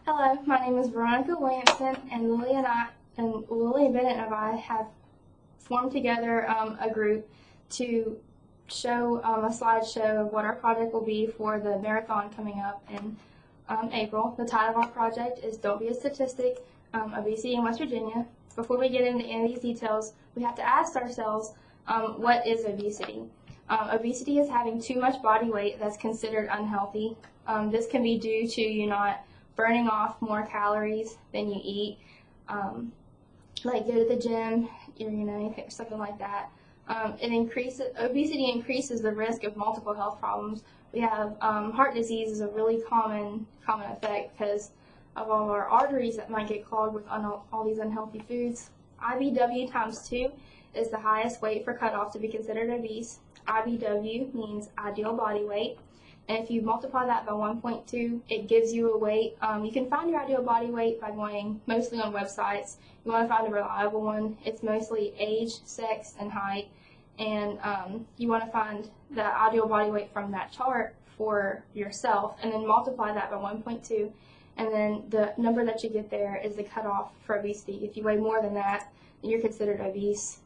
Hello, my name is Veronica Williamson, and Lilly and Bennett and I have formed together a group to show a slideshow of what our project will be for the marathon coming up in April. The title of our project is Don't Be a Statistic, Obesity in West Virginia. Before we get into any of these details, we have to ask ourselves, what is obesity? Obesity is having too much body weight that's considered unhealthy. This can be due to you not burning off more calories than you eat, like go to the gym, something like that. Obesity increases the risk of multiple health problems. We have heart disease is a really common effect because of all our arteries that might get clogged with all these unhealthy foods. IBW times 2 is the highest weight for cutoff to be considered obese. IBW means ideal body weight. And if you multiply that by 1.2, it gives you a weight. You can find your ideal body weight by going mostly on websites. You want to find a reliable one. It's mostly age, sex, and height. And you want to find the ideal body weight from that chart for yourself, and then multiply that by 1.2. And then the number that you get there is the cutoff for obesity. If you weigh more than that, then you're considered obese.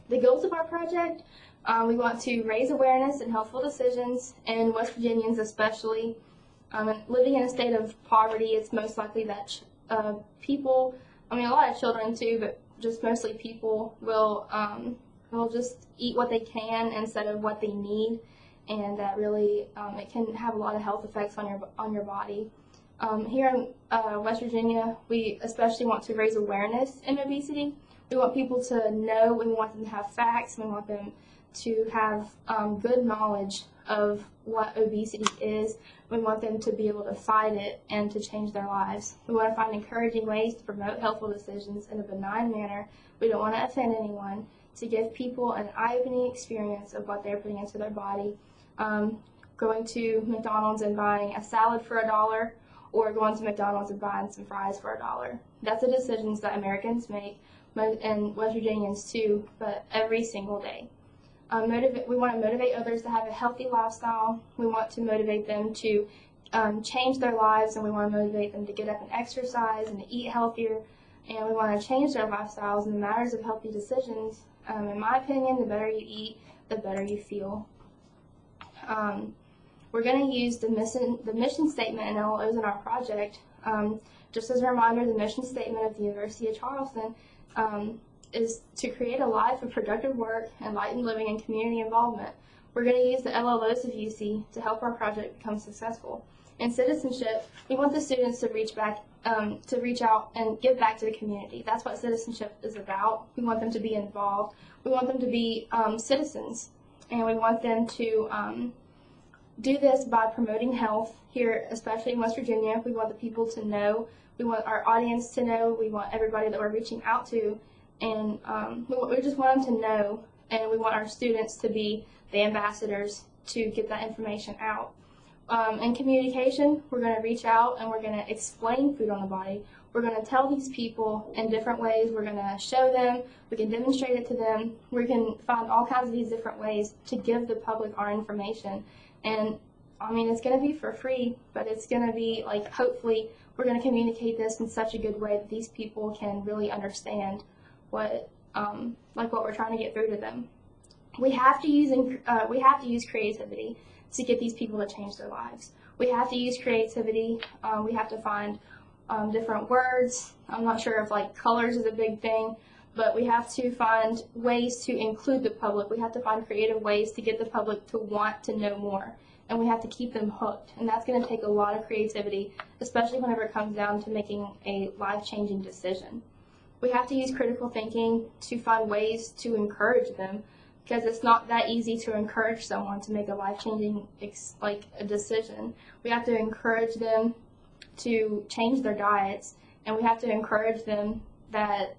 The goals of our project, we want to raise awareness and healthful decisions, and West Virginians especially. Living in a state of poverty, it's most likely that people, a lot of children too, but just mostly people will just eat what they can instead of what they need, and that really it can have a lot of health effects on your body. Here in West Virginia, we especially want to raise awareness in obesity. We want people to know, we want them to have facts, we want them to have good knowledge of what obesity is. We want them to be able to fight it and to change their lives. We want to find encouraging ways to promote healthful decisions in a benign manner. We don't want to offend anyone, to give people an eye-opening experience of what they're putting into their body. Going to McDonald's and buying a salad for $1, or going to McDonald's and buying some fries for $1. That's the decisions that Americans make, and West Virginians too, but every single day. We want to motivate others to have a healthy lifestyle. We want to motivate them to change their lives, and we want to motivate them to get up and exercise and to eat healthier. And we want to change their lifestyles in the matters of healthy decisions. In my opinion, the better you eat, the better you feel. We're going to use the mission statement and LOs in our project. Just as a reminder, the mission statement of the University of Charleston is to create a life of productive work, enlightened living, and community involvement. We're going to use the LLOs of UC to help our project become successful. In citizenship, we want the students to reach out and give back to the community. That's what citizenship is about. We want them to be involved. We want them to be citizens, and we want them to do this by promoting health here, especially in West Virginia. We want the people to know. We want our audience to know. We want everybody that we're reaching out to, and we just want them to know, and we want our students to be the ambassadors to get that information out. In communication, we're going to reach out and we're going to explain food on the body. We're going to tell these people in different ways. We're going to show them. We can demonstrate it to them. We can find all kinds of these different ways to give the public our information. And it's going to be for free, but it's going to be hopefully we're going to communicate this in such a good way that these people can really understand what we're trying to get through to them. We have to use creativity to get these people to change their lives. We have to use creativity. We have to find different words. I'm not sure if colors is a big thing, but we have to find ways to include the public. We have to find creative ways to get the public to want to know more, and we have to keep them hooked. And that's going to take a lot of creativity, especially whenever it comes down to making a life-changing decision. We have to use critical thinking to find ways to encourage them, because it's not that easy to encourage someone to make a life-changing a decision. We have to encourage them to change their diets, and we have to encourage them that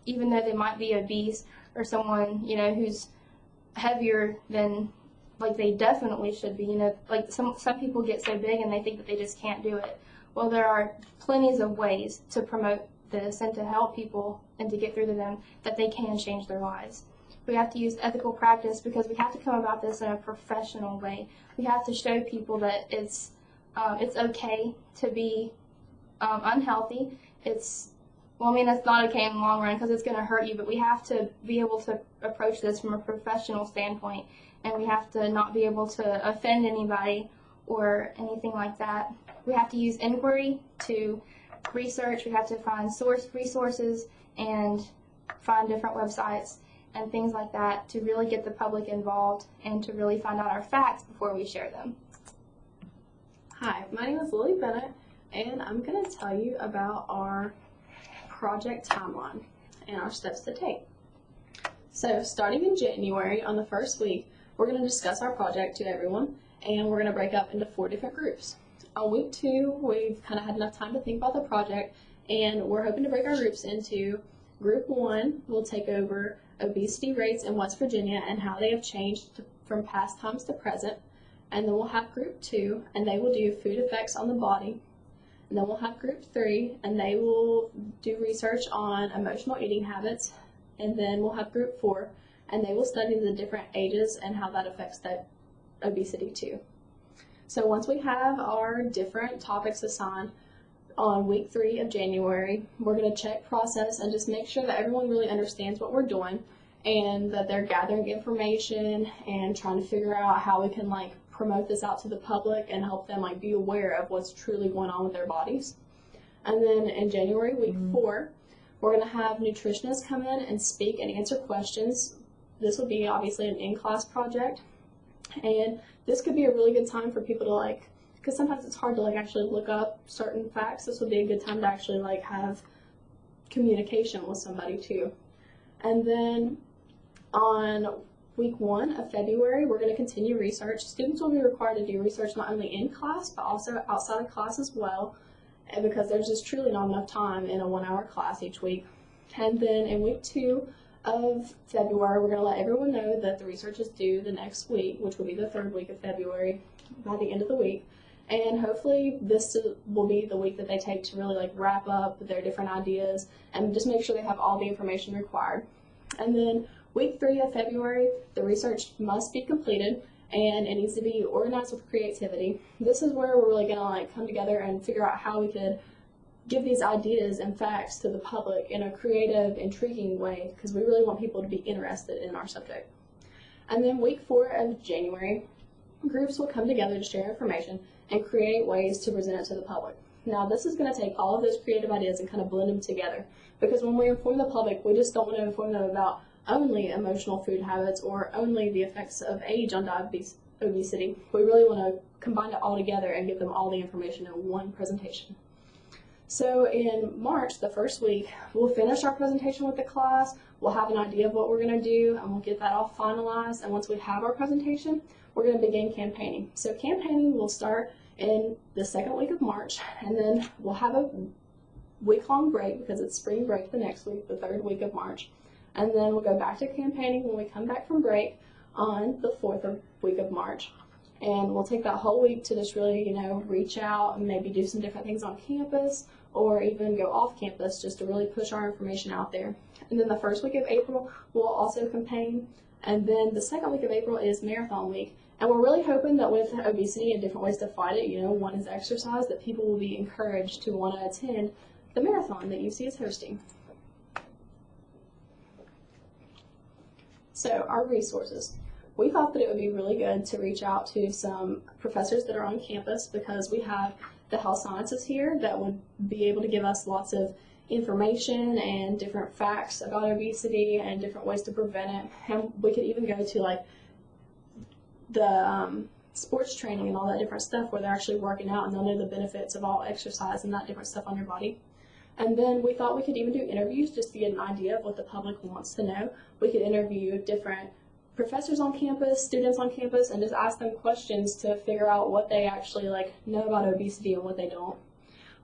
even though they might be obese or someone who's heavier than they definitely should be, some people get so big and they think that they just can't do it. Well, there are plenty of ways to promote this and to help people and to get through to them that they can change their lives. We have to use ethical practice because we have to come about this in a professional way. We have to show people that it's it's okay to be unhealthy. Well, I mean, it's not okay in the long run because it's going to hurt you, but we have to be able to approach this from a professional standpoint, and we have to not be able to offend anybody or anything like that. We have to use inquiry to research. We have to find resources and find different websites and things like that to really get the public involved and to really find out our facts before we share them. Hi, my name is Lilly Bennett, and I'm going to tell you about our project timeline and our steps to take. So starting in January, on the first week, we're going to discuss our project to everyone, and we're going to break up into 4 different groups. On week 2, we've kind of had enough time to think about the project, and we're hoping to break our groups into Group 1 will take over obesity rates in West Virginia and how they have changed from past times to present. And then we'll have Group 2, and they will do food effects on the body. And then we'll have Group 3, and they will do research on emotional eating habits. And then we'll have Group 4, and they will study the different ages and how that affects that obesity too. So once we have our different topics assigned on week 3 of January, we're going to check process and just make sure that everyone really understands what we're doing and that they're gathering information and trying to figure out how we can promote this out to the public and help them be aware of what's truly going on with their bodies. And then in January, week 4, we're going to have nutritionists come in and speak and answer questions. This will be obviously an in-class project, and this could be a really good time for people to because sometimes it's hard to actually look up certain facts. This would be a good time to actually have communication with somebody too. And then on week 1 of February, we're going to continue research. Students will be required to do research not only in class, but also outside of class as well, and because there's just truly not enough time in a 1-hour class each week. And then in week 2 of February, we're going to let everyone know that the research is due the next week, which will be the 3rd week of February, by the end of the week. And hopefully this will be the week that they take to really wrap up their different ideas and just make sure they have all the information required. And then week 3 of February, the research must be completed and it needs to be organized with creativity. This is where we're really going to come together and figure out how we could give these ideas and facts to the public in a creative, intriguing way, because we really want people to be interested in our subject. And then week 4 of January, groups will come together to share information and create ways to present it to the public. Now this is going to take all of those creative ideas and kind of blend them together, because when we inform the public, we just don't want to inform them about only emotional food habits or only the effects of age on obesity. We really want to combine it all together and give them all the information in one presentation. So in March, the first week, we'll finish our presentation with the class, we'll have an idea of what we're going to do, and we'll get that all finalized. And once we have our presentation, we're going to begin campaigning. So campaigning will start in the 2nd week of March, and then we'll have a week-long break because it's spring break the next week, the 3rd week of March. And then we'll go back to campaigning when we come back from break on the 4th week of March. And we'll take that whole week to just really, reach out and maybe do some different things on campus or even go off campus just to really push our information out there. And then the 1st week of April, we'll also campaign. And then the 2nd week of April is marathon week. And we're really hoping that with obesity and different ways to fight it, one is exercise, that people will be encouraged to want to attend the marathon that UC is hosting. So our resources. We thought that it would be really good to reach out to some professors that are on campus, because we have the health sciences here that would be able to give us lots of information and different facts about obesity and different ways to prevent it. And we could even go to the sports training and all that different stuff where they're actually working out and they'll know the benefits of all exercise and that different stuff on your body. And then we thought we could even do interviews just to get an idea of what the public wants to know. We could interview different professors on campus, students on campus, and just ask them questions to figure out what they actually know about obesity and what they don't.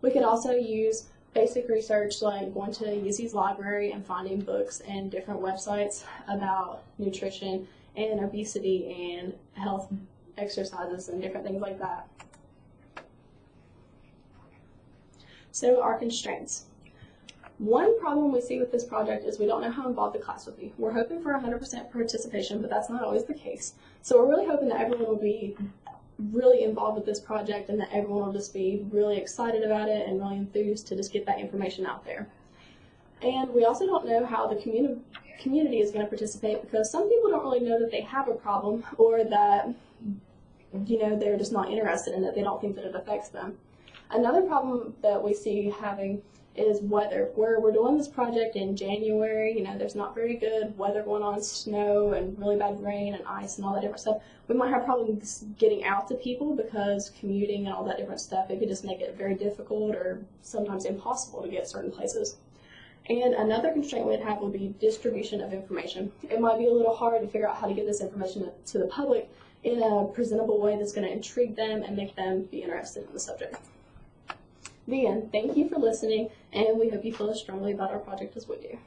We could also use basic research like going to UC's library and finding books and different websites about nutrition and obesity and health exercises and different things like that. So our constraints. One problem we see with this project is we don't know how involved the class will be. We're hoping for 100% participation, but that's not always the case. So we're really hoping that everyone will be really involved with this project and that everyone will just be really excited about it and really enthused to just get that information out there. And we also don't know how the community is going to participate, because some people don't really know that they have a problem, or that, you know, they're just not interested in it. They don't think that it affects them. Another problem that we see having is weather. Where we're doing this project in January, you know, there's not very good weather going on, snow and really bad rain and ice and all that different stuff. We might have problems getting out to people, because commuting and all that different stuff, it could just make it very difficult or sometimes impossible to get certain places. And another constraint we'd have would be distribution of information. It might be a little hard to figure out how to get this information to the public in a presentable way that's going to intrigue them and make them be interested in the subject. The end. Thank you for listening, and we hope you feel as strongly about our project as we do.